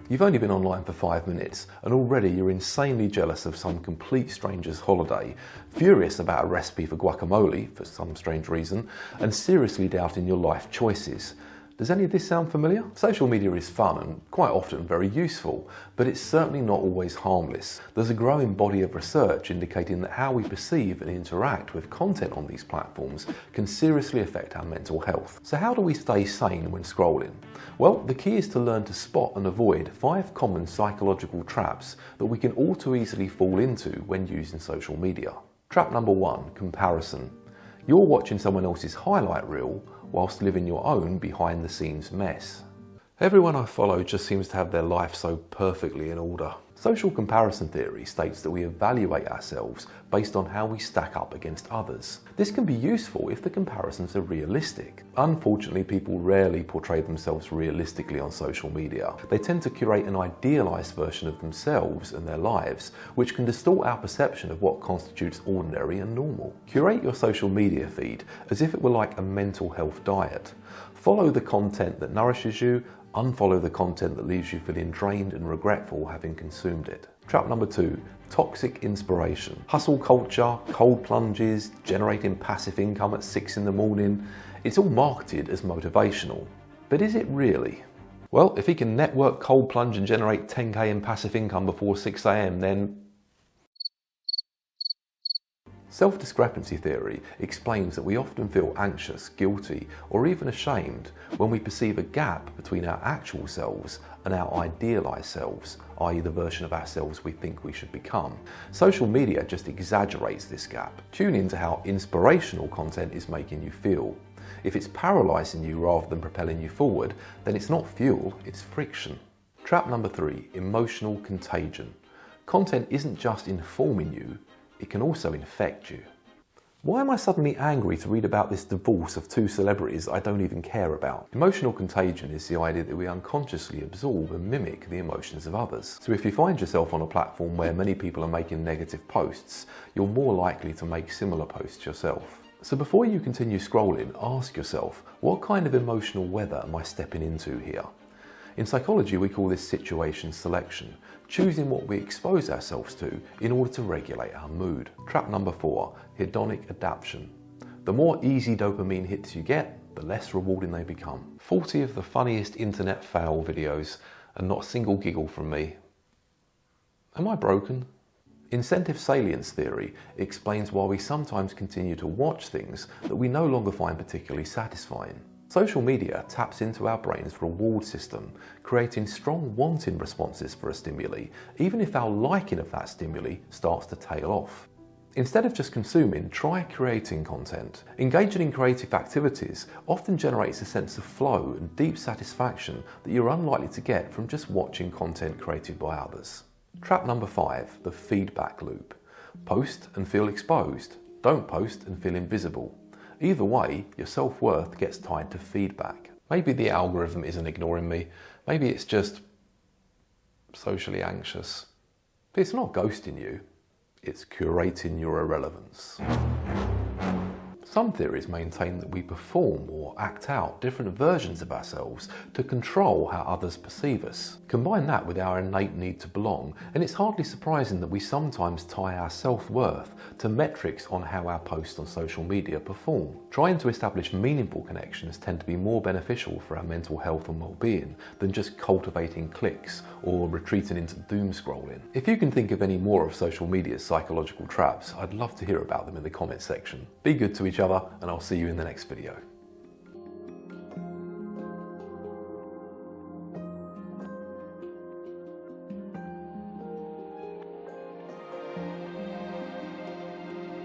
You've only been online for 5 minutes and already you're insanely jealous of some complete stranger's holiday, furious about a recipe for guacamole for some strange reason, and seriously doubting your life choices. Does any of this sound familiar? Social media is fun and quite often very useful, but it's certainly not always harmless. There's a growing body of research indicating that how we perceive and interact with content on these platforms can seriously affect our mental health. So how do we stay sane when scrolling? Well, the key is to learn to spot and avoid 5 common psychological traps that we can all too easily fall into when using social media. Trap number 1, comparison. You're watching someone else's highlight reel whilst living your own behind the scenes mess. Everyone I follow just seems to have their life so perfectly in order. Social comparison theory states that we evaluate ourselves based on how we stack up against others. This can be useful if the comparisons are realistic. Unfortunately, people rarely portray themselves realistically on social media. They tend to curate an idealized version of themselves and their lives, which can distort our perception of what constitutes ordinary and normal. Curate your social media feed as if it were like a mental health diet. Follow the content that nourishes you, unfollow the content that leaves you feeling drained and regretful having consumed it. Trap number 2, toxic inspiration. Hustle culture, cold plunges, generating passive income at 6 in the morning. It's all marketed as motivational. But is it really? Well, if he can network, cold plunge and generate 10k in passive income before 6 AM, then self-discrepancy theory explains that we often feel anxious, guilty, or even ashamed when we perceive a gap between our actual selves and our idealized selves, i.e. the version of ourselves we think we should become. Social media just exaggerates this gap. Tune into how inspirational content is making you feel. If it's paralyzing you rather than propelling you forward, then it's not fuel, it's friction. Trap number 3, emotional contagion. Content isn't just informing you, it can also infect you. Why am I suddenly angry to read about this divorce of 2 celebrities I don't even care about? Emotional contagion is the idea that we unconsciously absorb and mimic the emotions of others. So if you find yourself on a platform where many people are making negative posts, you're more likely to make similar posts yourself. So before you continue scrolling, ask yourself, what kind of emotional weather am I stepping into here? In psychology, we call this situation selection, choosing what we expose ourselves to in order to regulate our mood. Trap number 4, hedonic adaptation. The more easy dopamine hits you get, the less rewarding they become. 40 of the funniest internet fail videos and not a single giggle from me. Am I broken? Incentive salience theory explains why we sometimes continue to watch things that we no longer find particularly satisfying. Social media taps into our brain's reward system, creating strong wanting responses for a stimuli, even if our liking of that stimuli starts to tail off. Instead of just consuming, try creating content. Engaging in creative activities often generates a sense of flow and deep satisfaction that you're unlikely to get from just watching content created by others. Trap number 5, the feedback loop. Post and feel exposed. Don't post and feel invisible. Either way, your self-worth gets tied to feedback. Maybe the algorithm isn't ignoring me. Maybe it's just socially anxious. But it's not ghosting you. It's curating your irrelevance. Some theories maintain that we perform or act out different versions of ourselves to control how others perceive us. Combine that with our innate need to belong, and it's hardly surprising that we sometimes tie our self-worth to metrics on how our posts on social media perform. Trying to establish meaningful connections tend to be more beneficial for our mental health and well-being than just cultivating clicks or retreating into doom scrolling. If you can think of any more of social media's psychological traps, I'd love to hear about them in the comments section. Be good to each other, and I'll see you in the next video.